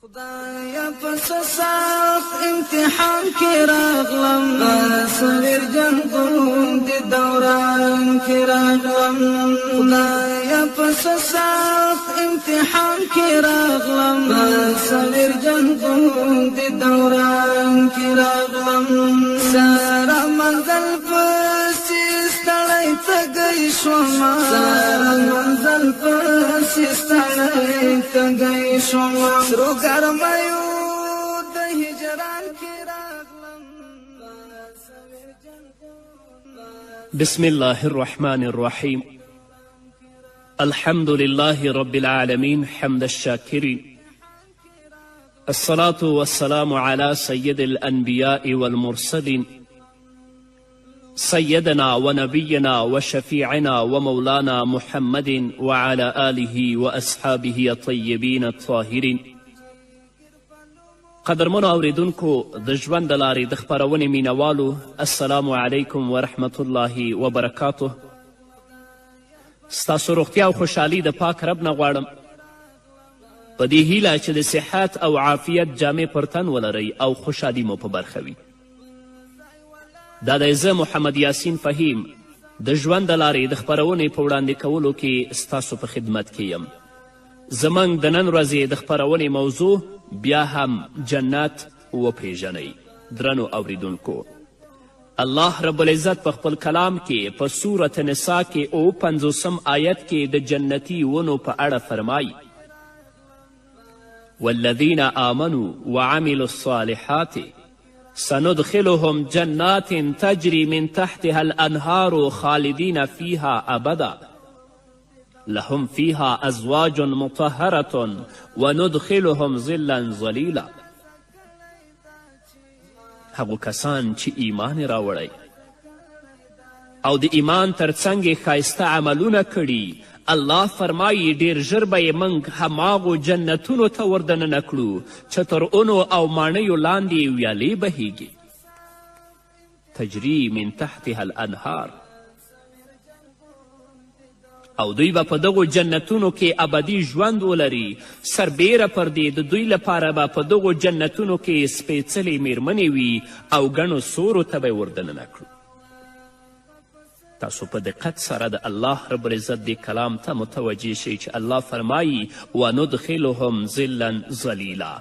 خدایا پس سخت امتحان کی راغلم صغیر جنگون دی دوران کی راغلم خدایا پس سخت امتحان کی راغلم صغیر جنگون دی دوران کی راغلم سارا منزل پسی ستړی تګی شوما سارا منزل پسی ستړی تګی شوما بسم الله الرحمن الرحيم الحمد لله رب العالمين حمد الشاكرين الصلاة والسلام على سيد الأنبياء والمرسلين سيدنا ونبينا وشفيعنا ومولانا محمد وعلى آله وأصحابه الطيبين الطاهرين. قدرمنو اوریدونکو د ژوند د لارې د خپرونې مینوالو السلام علیکم ورحمت الله وبرکاته. ستاسو روغتیا او خوشحالي د پاک رب نه غواړم په دې هیله چې د صحت او عافیت جامې پر تن ولرئ او خوشحالي مو په برخه وي. دا دی زه محمد یاسین فهیم د ژوند د لارې د خپرونې په وړاندې کولو کې ستاسو په خدمت کې یم. زموږ د نن ورځې د خپرونې موضوع بیا هم جنت وپیژنئ. درنو اوریدونکو، الله رب العزت په خپل کلام کې په سورت نساء کې 50 آیت کې د جنتي ونو په اړه فرمایي والذین آمنوا وعملوا الصالحات سندخلهم جنات تجري من تحتها الأنهار خالدين فيها أبدا لهم فيها أزواج مطهرة وندخلهم ظلا ظليلا. هغو کسان چې ایمان راوړی او د ایمان ترڅنګ یې ښایسته عملونه کړي، الله فرمایي ډیر ژر به یې موږ هماغو جنتونو ته وردننه کړو چې تر اونو او ماڼیو لاندې ویالې بهیږي. تجری من تحتها الانهار، او دوی به په دغو جنتونو کې ابدي ژوند ولري. سربیره پر دې د دوی لپاره به په دغو جنتونو کې سپېڅلې میرمنې وي او ګڼو سورو ته به یې وردننه کړو. تاسو په دقت سره د الله رب العزت دې کلام ته متوجه شئ چې الله فرمایي وندخلهم ظلا ظلیلا.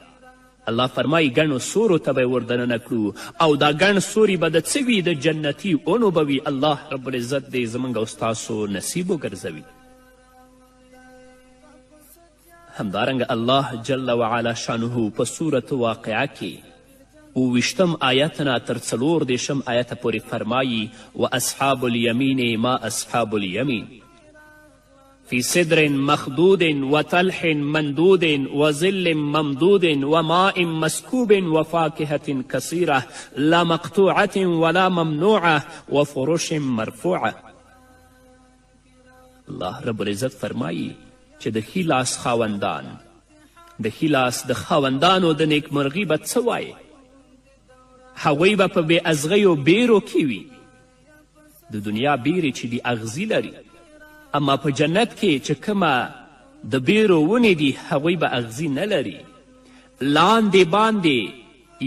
الله فرمایي ګڼو سورو ته به یې وردننه کړو او دا ګڼ سوري به د څه وي؟ د جنتي اونو به وي. الله رب العزت دې زموږ او ستاسو نصیب وګرځوي. همدارنګه الله جل وعلا شانه په صورت واقعه کې 20 آیت نه تر 34 آیت پورې فرمایي واصحاب الیمین ما اصحاب الیمین فی صدر مخدود وطلح مندود وظل ممدود وماء مسکوب وفاکهة کثیرة لا مقطوعة ولا ممنوعة وفرش مرفوعة. الله رب العزت فرمایي چې د ښي لاس خاوندان د ښي لاس د خاوندانو د نیکمرغي به څه وایي؟ هغوی به په بې ازغیو بیرو کې وي. د دنیا بیرې چې دي اغزي لري، اما په جنت کې چې کومه د بیرو ونې دي هغوی به اغزي نه لري. لاندې باندې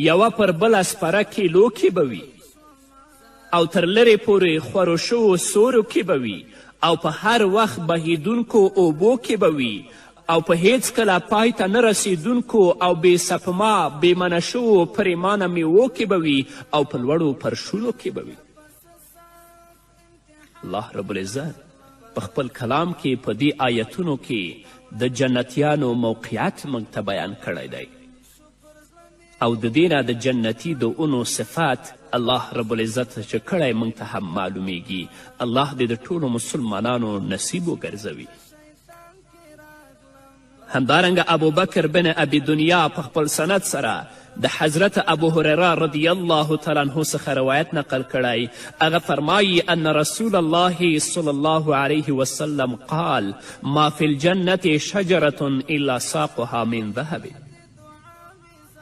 یوه پر بله سپره کیلو کې به وي او تر لرې پورې خورو شوو سورو کې به وي او په هر وخت بهیدونکو اوبو کې به وي او په هیڅ کله پای ته نه رسیدونکو او بې سپما بې منع شوو پریمانه میوو کې به وي او په لوړو فرشونو کې به وي. الله رب العزت په خپل کلام کې په دې آیتونو کې د جنتیانو موقعیت موږ ته بیان کړی دی او د دې نه د جنتي د اونو صفات الله رب العزت چې کړی موږ ته هم معلومیږي. الله دې د ټولو مسلمانانو نصیب وګرځوي. همدارنګه ابوبکر بن ابي دنیا په خپل سند سره د حضرت ابو هریره رضی الله تعالی عنه څخه روایت نقل کړی. هغه فرمایي ان رسول الله صلی الله علیه وسلم قال ما فی الجنة شجرة الا ساقها من ذهب.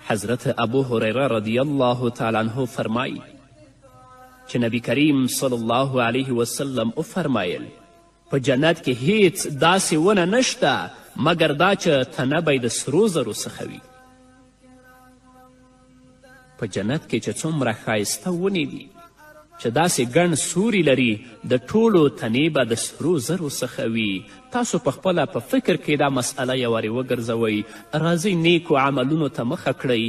حضرت ابو هریره رضی الله تعالی عنه فرمایي چې نبی کریم صلی الله علیه وسلم وفرمایل په جنت کې هیڅ داسې ونه نشته مګر دا چې تنه به د سرو زرو څخه وي. په جنت کې چې څومره ښایسته ونې دي چې داسې ګڼ سوري لري د ټولو تنې به د سرو زرو څخه وي. تاسو په خپله په فکر کې دا مسئله یوارې وګرځوئ. راځئ نیکو عملونو ته مخه کړئ،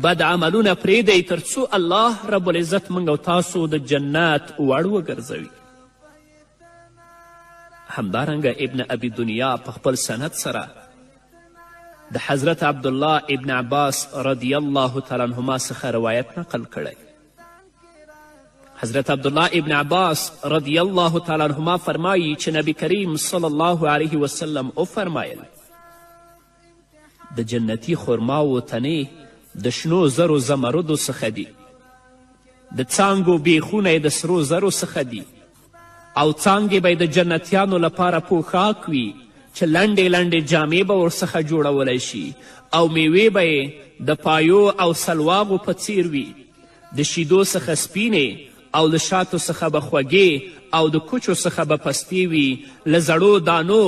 بد عملونه پرېږدئ تر څو الله رب العزت موږ او تاسو د جنت وړ وګرځوي. همدارنګه ابن ابي دنیا په خپل سند سره د حضرت عبدالله ابن عباس رضی الله تعالی عنهما څخه روایت نقل کړی. حضرت عبدالله ابن عباس رضی الله تعالی عنهما فرمایی چې نبی کریم صلی الله علیه وسلم وفرمایل د جنتی خرماو تنې د شنو زرو زمردو څخه دي، د څانګو بیخونه یې د سرو زرو څخه دي، او څانګې به د جنتیانو لپاره پوښاک وي چې لنډې لنډې جامې به ورڅخه جوړولی شي، او میوې به د پایو او سلواغو په څیر وي، د شیدو څخه سپینې او له شاتو څخه به خوږې او د کوچو څخه به پستې وي، له زړو دانو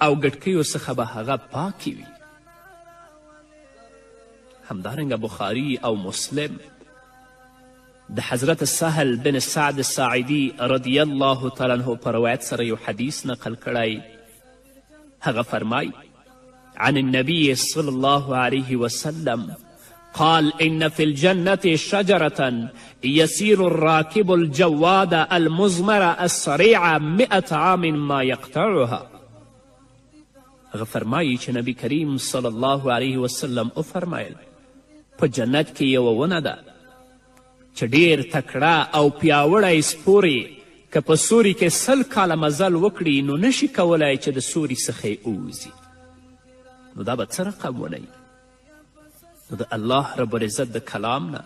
او ګټکیو څخه به هغه پاکې وي. همدارنګه بخاري او مسلم د حضرت سهل بن سعد ساعدي رضی الله تعالی عنه په روایت سره یو حدیث نقل کړی. هغه فرمای عن النبي صلى الله عليه وسلم قال إن في الجنة شجرة يسير الراكب الجواد المزمر السريع 100 عام ما يقطعها. هغه فرمایي چې نبی کریم صلی الله علیه وسلم وفرمایل په جنت کې یوه ونه ده چې ډیر تکړه او پیاوړی سپور که په سوري کې 100 کاله مزل وکړي نو نشي کولی چې د سوري څخه یې ووځي. نو دا به څه رقم ونه نو د الله رب العزت د کلام نه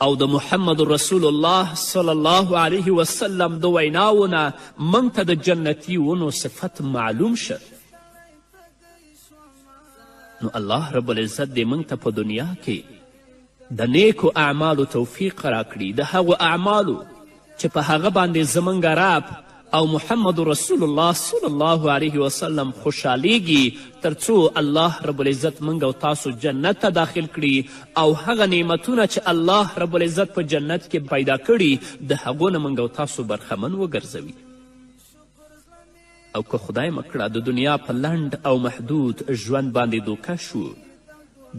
او د محمد رسول الله صلی الله علیه وسلم د ویناو نه موږ ته د جنتي ونو صفت معلوم شه. نو الله رب العزت دې موږ ته په دنیا کې د نیکو اعمالو توفیق راکړي، د هغو اعمالو چې په هغه باندې زموږ رب او محمد رسول الله صلی الله علیه وسلم خوشحالیږي، تر څو الله رب العزت موږ او تاسو جنت ته داخل کړي او هغه نعمتونه چې الله رب العزت په جنت کې پیدا کړي د هغو نه موږ او تاسو برخمن وګرځوي. او که خدای مکړه د دنیا په لنډ او محدود ژوند باندې دوکه شو،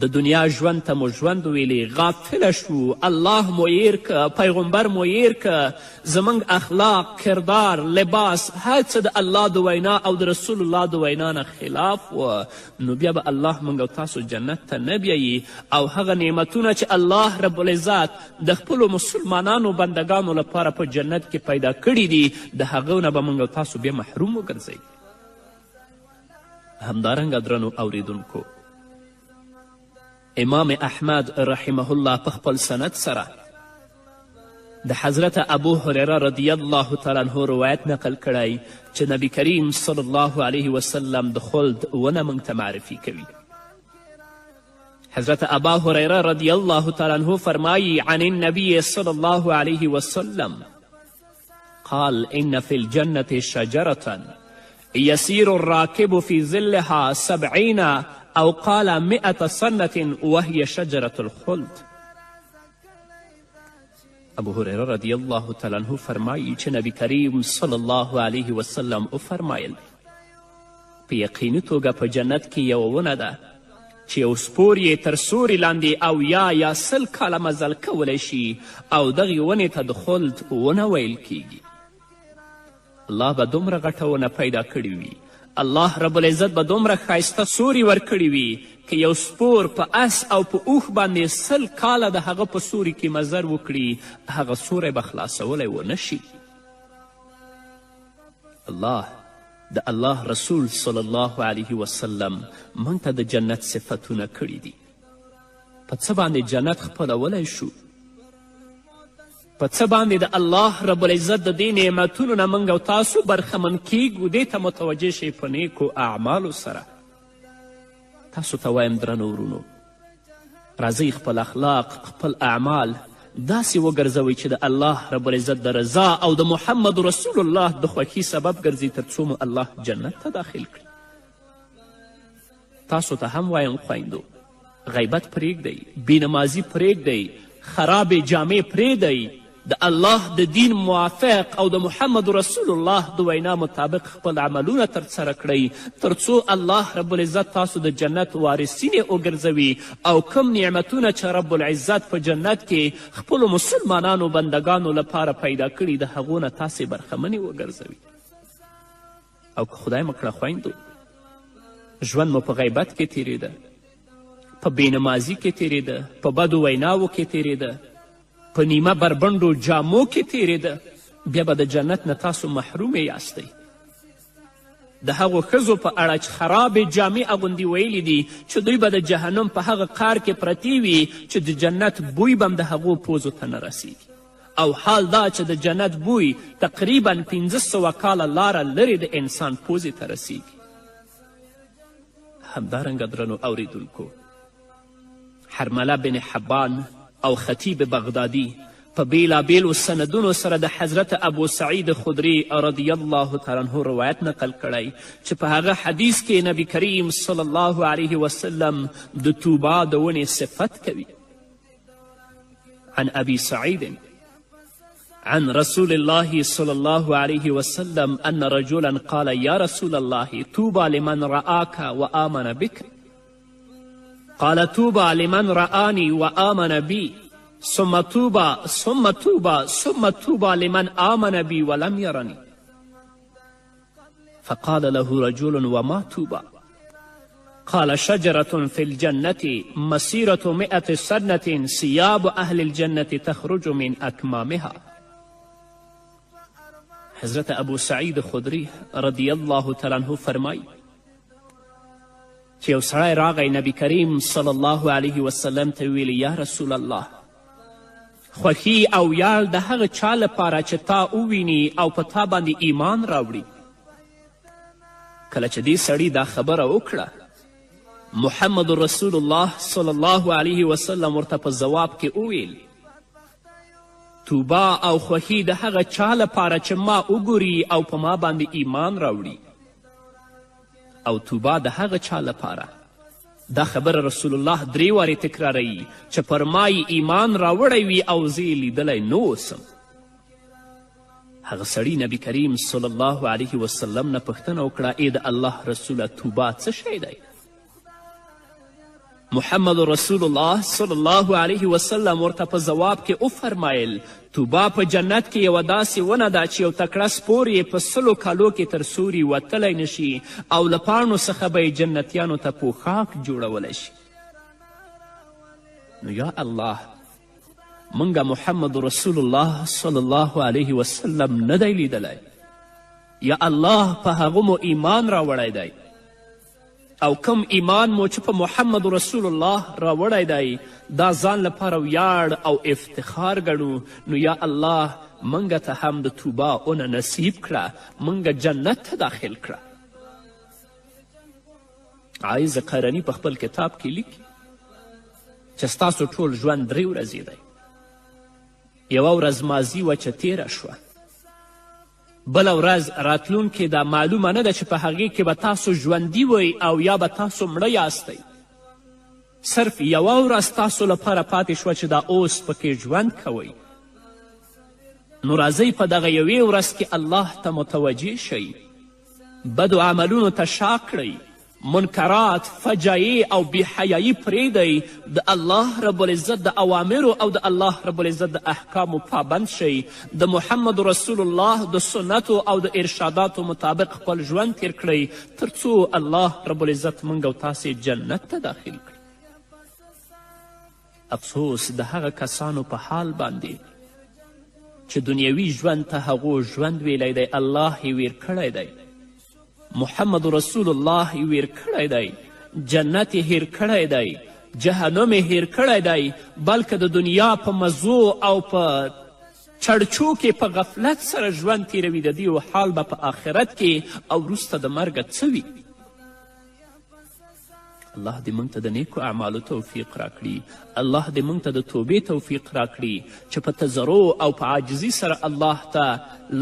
د دنیا ژوند ته مو ژوند ویلې، غافله شو، الله مو هیر که، پیغمبر مو هیر که، زموږ اخلاق، کردار، لباس، هر څه د الله د وینا او د رسول الله د وینا نه خلاف و، نو بیا به الله موږ او تاسو جنت ته نه بیایي او هغه نعمتونه چې الله رب العزت د خپلو مسلمانانو بندگانو لپاره په جنت کې پیدا کړي دي د هغو نه به موږ او تاسو بیا محروم وګرځئ. همدارنګه درنو اوریدونکو، امام احمد رحمه الله په خپل سند سره د حضرت ابو هریره رضی الله تعالی عنه روایت نقل کړی چې نبی کریم صلی الله علیه وسلم د خلد ونه موږ ته معرفي کوي. حضرت ابا هریره رضی الله تعالی عنه فرمایی عن النبي صلی الله علیه وسلم قال إن في الجنة شجرة يسير الراكب في ظلها 70 أو قال 100 سنة وهي شجرة الخلد. ابو هریره رضی الله تعالی عنه فرمایی چې نبی کریم صلی الله علیه وسلم وفرمایل په یقیني توګه په جنت کې یوه ونه ده چې یو سپور یې تر سوري لاندې او یا 100 کاله مزل کولی شي او دغې ونې ته د خلد ونه ویل کیږي. الله به دومره غټه ونه پیدا کړې وي، الله رب العزت به دومره ښایسته سوري ورکړي وي که یو سپور په اس او په اوښ باندې 100 کاله د هغه په سوري کې مزر وکړي هغه سوری به خلاصولی ونه شي. د الله رسول صلی الله علیه وسلم موږ ته د جنت صفتونه کړي دي. په څه باندې جنت خپلولی شو؟ په څه باندې د الله رب العزت د دې نعمتونو نه موږ او تاسو برخمن کیږو؟ دې ته متوجه شئ په نیکو اعمالو سره. تاسو ته وایم درنو ورونو، راځئ خپل اخلاق، خپل اعمال داسې وګرځوئ چې د الله رب العزت د رضا او د محمد رسول الله د خوښي سبب ګرځي تر څو مو الله جنت ته داخل کړي. تاسو ته هم وایم خویندو، غیبت پرېږدئ، بېنمازي پرېږدئ، خرابې جامې پرېږدئ، د الله د دین موافق او د محمد رسول الله د وینا مطابق خپل عملونه ترسره کړئ تر څو الله رب العزت تاسو د جنت وارثین وګرځوي او کوم نعمتونه چې رب العزت په جنت کې خپلو مسلمانانو بندگانو لپاره پیدا کړي د هغو نه تاسې برخمنې وګرځوي. او که خدای مکړه خویندو ژوند مو په غیبت کې تیریده، په بېنمازي کې تیریده، په بدو ویناوو کې تیریده، په نیمه بربنډو جامو کې تیریده، بیا به د جنت نه تاسو محروم یاستئ. د هغو ښځو په اړه چې خرابې جامې اغوندي ویلي دي چې دوی به د جهنم په هغه قار کې پرتې وي چې د جنت بوی به هم د هغو پوزو ته نه رسیږي. او حال دا چې د جنت بوی تقریبا 500 کاله لاره لرې د انسان پوزې ته رسیږي. همدارنګه درنو اوریدونکو، حرمله بن حبان او خطیب بغدادي په بیلابیلو سندونو سره د حضرت ابو سعید خدری رضی الله تعالی عنه روایت نقل کړی چې په هغه حدیث کې نبی کریم صلی الله علیه وسلم د توبه د ونې صفت کوي. عن ابي سعید عن رسول الله صلى الله عليه وسلم أن رجلا قال يا رسول الله توبى لمن رآك وآمن بك. قال توبى لمن رآني وآمن بي ثم توبى ثم توبى ثم توبى لمن آمن بي ولم يرني. فقال له رجل وما توبى؟ قال شجرة في الجنة مسيرة 100 سنة ثياب أهل الجنة تخرج من أكمامها. حضرت ابو سعید خدری رضی الله تعالی عنه فرمایي چې یو سړی راغی نبی کریم صلی الله علیه وسلم ته ویلي یا رسول الله خوښي او ویاړ د هغه چا لپاره چې تا وویني او په تا باندې ایمان راوړي. کله چې دې سړي دا خبره وکړه محمد رسول الله صلی الله علیه وسلم ورته په ځواب کې وویل توبه او خوښي د هغه چا لپاره چې ما وګوري او په ما باندې ایمان راوړي، او توبه د هغه چا لپاره. دا خبره رسول الله 3 وارې تکراروي چې پر ما یې ایمان راوړی وي او زه یې لیدلی نه اوسم. هغه سړي نبی کریم صلی الله علیه وسلم نه پوښتنه وکړه ای د الله رسوله توبه څه شی دی؟ محمد رسول الله صلی الله علیه وسلم ورته په ځواب کې وفرمایل توبه په جنت کې یوه داسې ونه ده چې یو تکړه سپور یې په 100 کالو کې تر سوري وتلی نشي او له پاڼو څخه به یې جنتیانو ته پوښاک جوړولی شي. نو یا الله موږ محمد رسول الله صلی الله علیه وسلم نه دی لیدلی. یا الله په هغه مو ایمان راوړی دی او کم ایمان مو چې په محمد رسول الله راوړی دی دا ځان لپاره ویاړ او افتخار ګڼو. نو یا الله موږ ته هم د توبه اونه نصیب کړه، موږ جنت ته داخل کړه. عایز قرني په خپل کتاب کې لیکي چې ستاسو ټول ژوند 3 ورځې دی. یوه ورځ ماضي وه چې تیره شوه، بله ورځ راتلونکې دا معلومه نه ده چې په هغې کې به تاسو ژوندي وئ او یا به تاسو مړه یاستئ. صرف یوه ورځ تاسو لپاره پاتې شوه چې دا اوس پکې ژوند کوئ. نو راځئ په دغه یوې ورځ کې الله ته متوجه شئ، بدو عملونو ته شا کړئ، منکرات، فجایع او بیحیایي پرېږدئ، د الله رب العزت د اوامرو او د الله رب العزت د احکامو پابند شئ، د محمد رسول الله د سنتو او د ارشاداتو مطابق خپل ژوند تیر کړئ تر څو الله رب العزت موږ او تاسې جنت ته داخل کړي. افسوس د هغه کسانو په حال باندې چې دنیوي ژوند ته هغو ژوند ویلی دی، الله یې ویر کړی دی، محمد رسول الله یې ویر کړی دی، جنت یې هیر کړی دی، جهنم یې هیر کړی دی، بلکې د دنیا په مزو او په چړچو کې په غفلت سره ژوند تیروي. د دې حال به په آخرت کې او وروسته د مرګه څه وي؟ الله دې موږ ته د نیکو اعمالو توفیق راکړي. الله دې موږ ته د توبې توفیق راکړي چې په تضرع او په عاجزي سره الله ته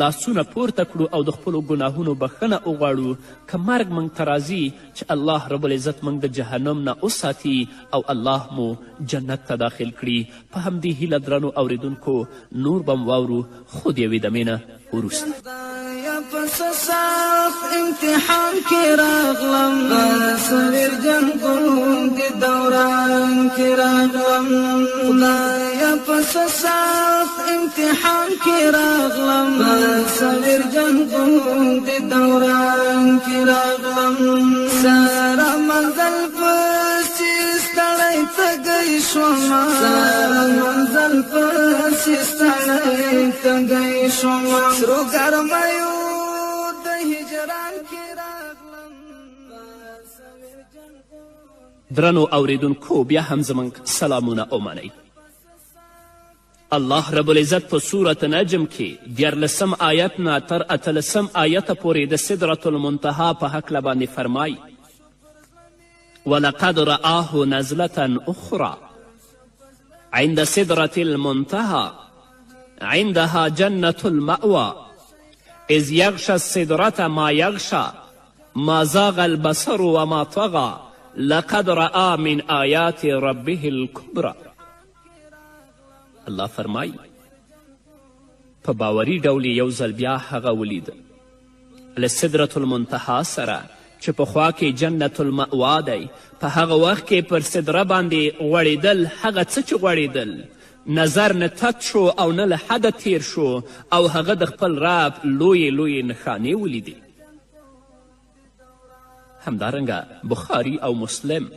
لاسونه پورته کړو او د خپلو ګناهونو بخښنه وغواړو. که مرګ موږ ته راځي چې الله رب العزت موږ د جهنم نه وساتي او الله مو جنت ته داخل کړي. په همدې هیله درنو اوریدونکو نور به م واورو خو د یوې دمې نه وروسته. پس سخت امتحان کې راغلم صغیر جنګونکې دوران کې راغلم خدایه پس سخت امتحان کې راغلم صغیر جنګونکې دوران کې راغلم سره منزل پسې ستړی تږی شوم سره منزل پسې ستړی تږی شوم سرو ګرمیو درنو اوریدونکو بیا هم زموږ سلامونه ومنئ. الله رب العزت په سورت نجم کې 14 آیت نه تر 18 آیته پورې د سدرة المنتهی په هکله باندې فرمایي ولقد رآه نزلة أخرى عند سدرة المنتهى عندها جنة المأوى إذ يغشى السدرة ما يغشى ما زاغ البصر وما طغى لقد رأى من آیات ربه الکبرى. الله فرمایي په باوري ډول یو ځل بیا هغه ولید له سدرة المنتهی سره چې پخوا کې جنت المأوا دی. په هغه وخت کې پر سدره باندې غوړېدل هغه څه چې غوړېدل نظر نه تت شو او نه له حده تیر شو او هغه د خپل رب لویې لویې نښانې ولیدې. همدارنګه بخاري او مسلم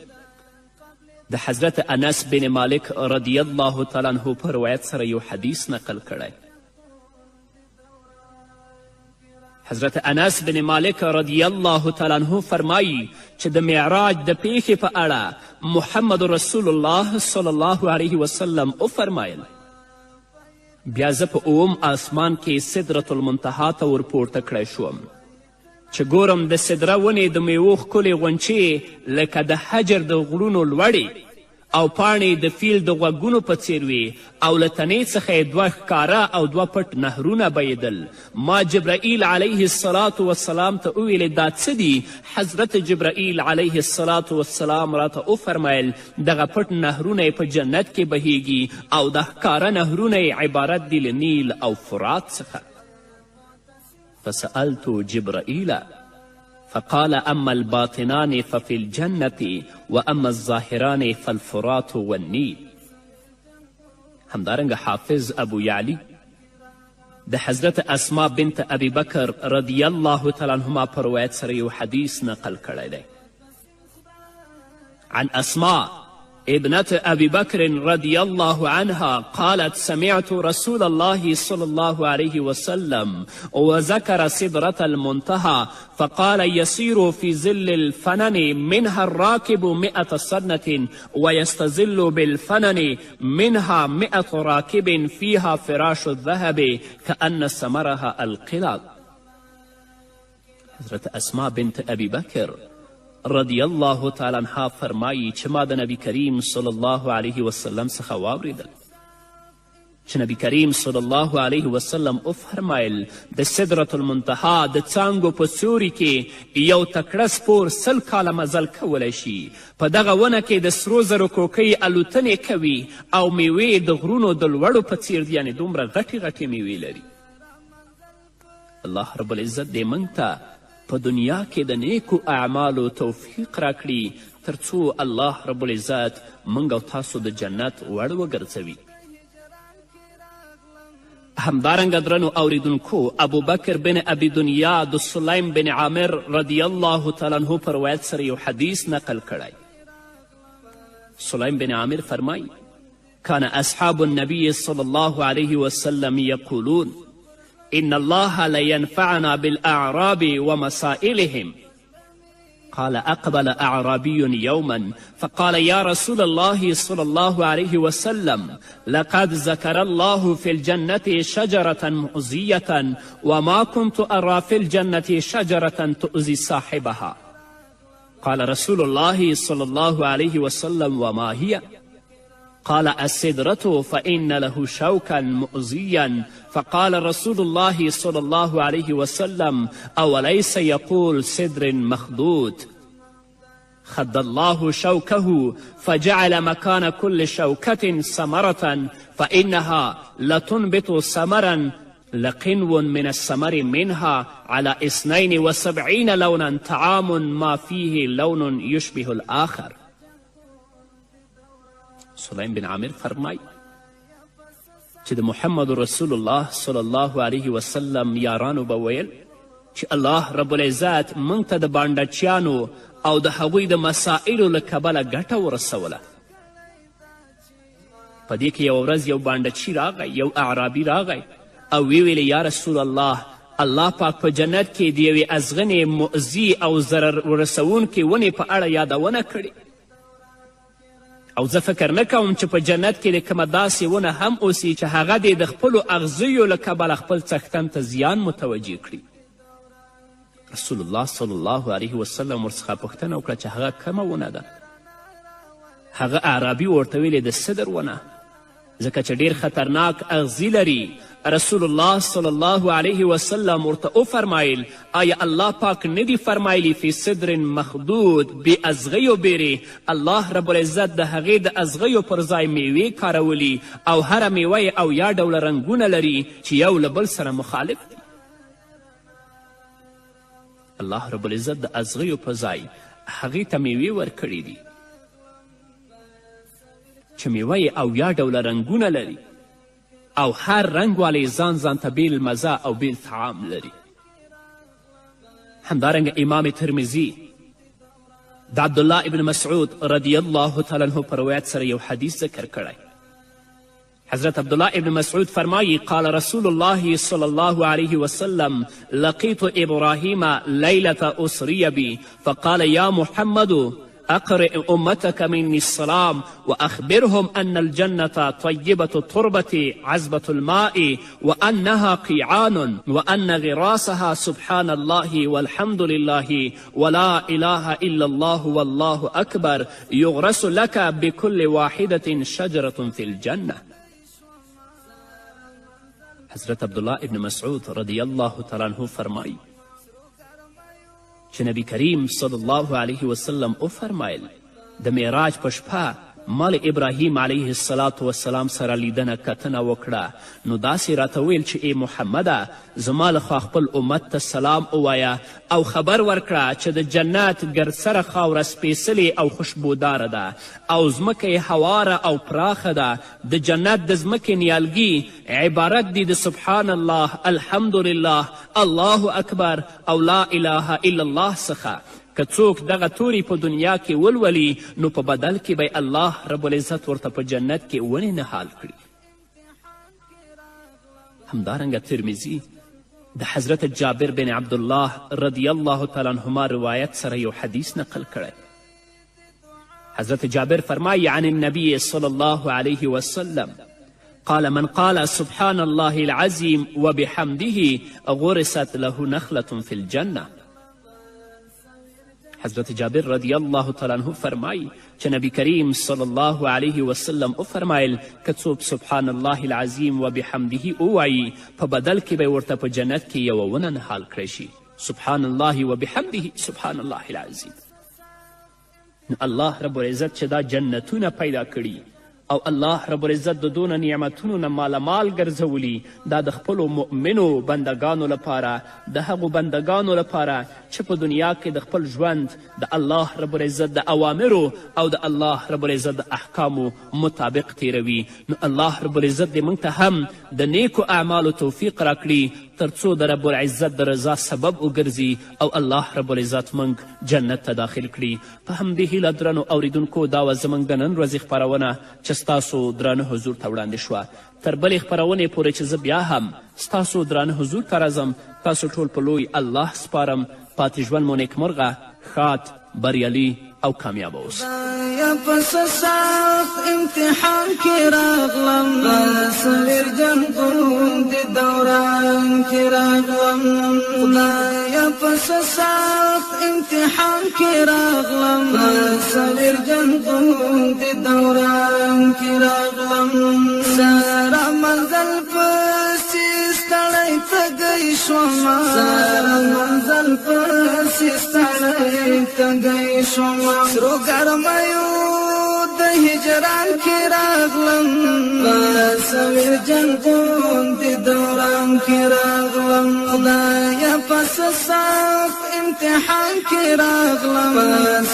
د حضرت انس بن مالک رضی الله تعالی عنه په روایت سره یو حدیث نقل کړی. حضرت انس بن مالک رضی الله تعالی عنه فرمایي چې د معراج د پیښې په اړه محمد رسول الله صلی الله علیه وسلم وفرمایل بیا زه په اوم آسمان کې سدرة المنتهی ته ورپورته کړی شوم چې ګورم د سدره ونې د میوو ښکلې غونچې لکه د حجر د غرونو لوړې او پاڼې د فیل د غوږونو په څیر وې او له تنې څخه یې 2 ښکاره او 2 پټ نهرونه بهیدل. ما جبرائیل علیه الصلاة والسلام ته وویلې دا څه دي؟ حضرت جبرائیل علیه الصلاة والسلام راته وفرمیل دغه پټ نهرونه په جنت کې بهیږي او د ښکاره نهرونه عبارت دي له نیل او فرات څخه. فسألت جبرائیل فقال أما الباطنان ففي الجنة وأما الظاهران فالفرات والنيل. همدارنګه حافظ ابو یعلی د حضرت اسما بنت ابي بکر رضی الله تعالی عنهما په روایت سره یو حدیث نقل کړی دی. عن اسماء ابنة أبي بكر رضي الله عنها قالت سمعت رسول الله صلى الله عليه وسلم وذكر سدرة المنتهى فقال يسير في ظل الفنن منها الراكب 100 سنة ويستظل بالفنن منها 100 راكب فيها فراش الذهب كأن ثمرها القلاد. حضرت اسماء بنت أبي بكر رضی الله تعالی عنها فرمایی چې ما د نبی کریم صلی الله علیه وسلم څخه واوریدل چې نبی کریم صلی الله علیه وسلم وفرمایل د سدرة المنتهی د څانګو په سوري کې یو تکړه سپور 100 کاله مزل کولی شي. په دغه ونه کې د سرو زرو کوکۍ الوتنې کوي او میوې د غرونو د لوړو په څیر دي، یعنې دومره غټې غټې میوې لري. الله رب العزت دې موږ ته په دنیا کې د نیکو اعمالو توفیق راکړي تر څو الله رب العزت موږ او تاسو د جنت وړ وګرځوي. همدارنګه درنو اوریدونکو ابو بکر بن ابي دنیا د سلیم بن عامر رضی الله تعالی عنه په روایت سره یو حدیث نقل کړی. سلیم بن عامر فرمایي كان اصحاب النبي صلى الله عليه وسلم يقولون إن الله لينفعنا بالأعراب ومسائلهم. قال أقبل أعرابي يوما فقال يا رسول الله صلى الله عليه وسلم لقد ذكر الله في الجنة شجرة مؤذية وما كنت أرى في الجنة شجرة تؤذي صاحبها. قال رسول الله صلى الله عليه وسلم وما هي؟ قال السدرة فإن له شوكا مؤذيا. فقال رسول الله صلى الله عليه وسلم أوليس يقول سدر مخضود؟ خد الله شوكه فجعل مكان كل شوكة ثمرة فإنها لتنبت ثمرا لقنو من الثمر منها على 72 لونا طعام ما فيه لون يشبه الآخر. سلیم بن عامر فرمای چې د محمد رسول الله صلی الله علیه وسلم یارانو به ویل چې الله رب العزت موږ ته د بانډچیانو او د هغوی د مسائلو له کبله ګټه ورسوله. په دې کې یوه ورځ یو بانډچي راغی، یو اعرابي راغی او ویې یا رسول الله، الله پاک په جنت کې د یوې ازغنې مؤذي او ضرر ورسوونکې ونې په اړه یادونه کړې او زه فکر نه کوم چې په جنت کې د کومه داسې ونه هم اوسي چې هغه دې د خپلو اغذیو له کبله خپل څښتن ته زیان متوجه کړي. رسول الله صلی الله علیه وسلم ورڅخه پوښتنه وکړه چې هغه کومه ونه ده؟ هغه اعرابي ورته ویلې د صدر ونه، ځکه چې ډیر خطرناک اغذی لري. رسول الله صلی الله علیه وسلم ورته وفرمایل آیا الله پاک ندی فرمایلی فی صدر مخدود بې ازغیو بیرې؟ الله رب العزت د هغې د ازغیو پر ځای میوې کارولی او هره میوه او یا ډوله رنګونه لري چې یو له بل سره مخالف دي. الله رب العزت د ازغیو په ځای هغې ته میوې ورکړي دي چې میوه او یا ډوله رنګونه لري او هر رنګ والی ځان ځان ته بیل مزه او بیل طعام لري. همدارنګه امام ترمذي د عبدالله ابن مسعود رضی الله تعالی عنه په روایت سره یو حدیث ذکر کړی. حضرت عبدالله ابن مسعود فرمایی قال رسول الله صلی الله علیه وسلم لقیت ابراهیم لیلة اسری بی فقال یا محمد أقرئ أمتك مني السلام وأخبرهم أن الجنة طيبة التربة عذبة الماء وأنها قيعان وأن غراسها سبحان الله والحمد لله ولا إله إلا الله والله أكبر يغرس لك بكل واحدة شجرة في الجنة. حضرت عبدالله ابن مسعود رضی الله تعالی عنه فرمایی چې نبی کریم صلی الله علیه وسلم وفرمایل د معراج په شپه ما له ابراهیم علیه السلام سره لیدنه کتنه وکړه، نو داسې راته ویل چې ای محمده زما لخوا خپل امت ته سلام ووایه او خبر ورکړه چې د جنت ګرسره خاوره سپیڅلې او خوشبوداره ده او ځمکه یې هواره او پراخه ده. د جنت د ځمکې نیالګي عبارت دي د سبحان الله، الحمدلله، الله اکبر او لا اله الا الله څخه. که څوک دغه توري په دنیا کې ولولي نو په بدل کې به الله رب العزت ورته په جنت کې ونې نهال کړي. همدارنګه ترمذي د حضرت جابر بن عبدالله رضی الله تعالی عنهما روایت سره یو حدیث نقل کړی. حضرت جابر فرمایی عن النبي صلی الله علیه وسلم قال من قال سبحان الله العظیم وبحمده غرست له نخلة في الجنة. حضرت جابر رضی الله تعالی عنه فرمایی چې نبی کریم صلی الله علیه وسلم وفرمایل که څوک سبحان الله العظیم و بحمده ووایي په بدل کې به ورته په جنت کې یوه ونه نهال کړی شي. سبحان الله و بحمده سبحان الله العظیم. نو الله رب العزت چې دا جنتونه پیدا کړي او الله رب العزت د دونه نعمتونو نه مالامال ګرځولي، دا د خپلو مؤمنو بندگانو لپاره، د هغو بندگانو لپاره چې په دنیا کې د خپل ژوند د الله رب العزت د اوامرو او د الله رب العزت د احکامو مطابق تیروي. نو الله رب العزت دې موږ ته هم د نیکو اعمالو توفیق راکړي تر څو د رب العزت د رضا سبب وګرځي او الله رب العزت موږ جنت ته داخل کړي. په همدې هیله درنو اوریدونکو دا وه زموږ د نن ورځې خپرونه چې ستاسو درانه حضور ته وړاندې شوه. تر بلې خپرونې پورې چې زه بیا هم ستاسو درانه حضور ته راځم، تاسو ټول په لوی الله سپارم. پاتې ژوند مو نیکمرغه، ښاد، بریالي او کامیابه اوسه. یا پس سخت امتحان کې راغلم، څلور جنګونو د دوران کې راغلم. خدایه پس سخت امتحان کی راغلم سویر جنگون دی دوران کی راغلم سارا منزل پسی ستړی تږی شوما سارا منزل پسی ستړی تږی شوما سرو ګرمیو د هجران کی راغلم سویر جنگون دی دوران کی راغلم خدایا پس سخت امتحان کی راغلم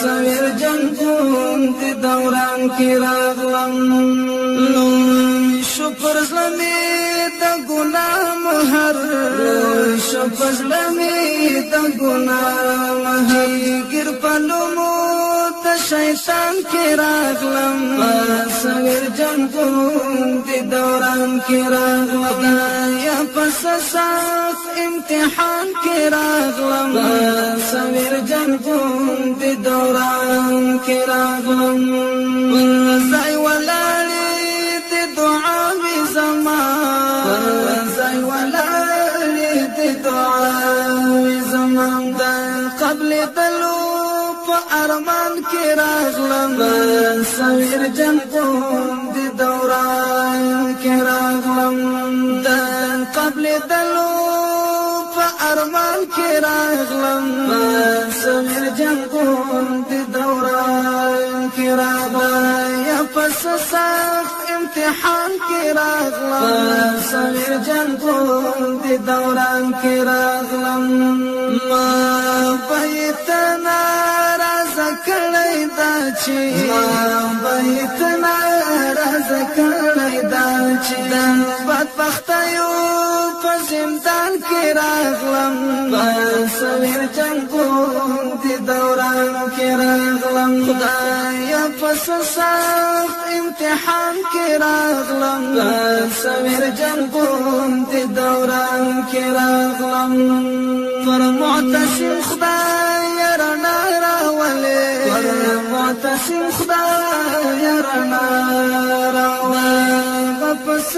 سویر جنگون دی دوران کی راغلم شکر زلمی د ګناه مهر شکر زلمی د ګناه مهر ګر پلمو د شیطان کی راغلم سویر جنگون دی دوران کی راغلم یا پس سخت امتحان کی راغلم سویر جنگون دی دوران کی راغلم زای ولالی دی دعا بی زمان زای ولالی دی دعا بی زمان دا قبل دلو پا ارمان کی راغلم سویر جنگون دی دوران کی راغلم دا قبل دلو پا ارمان کی راغلم سویر جنگون دی دوران کی راغلم یا پس سخت امتحان کی راغلم سویر جنگون دی دوران کی راغلم ما بیتنا کړی دا چې بیتنا راز کړی دا چې بدبخت یو په زندان کې راغلم سویر جنگون دی دوران کې راغلم خدایا پس سخت امتحان کې راغلم سویر جنگون دی دوران کې راغلم پر معتصم خدای رڼا معتصم خدای رڼا راولې واپس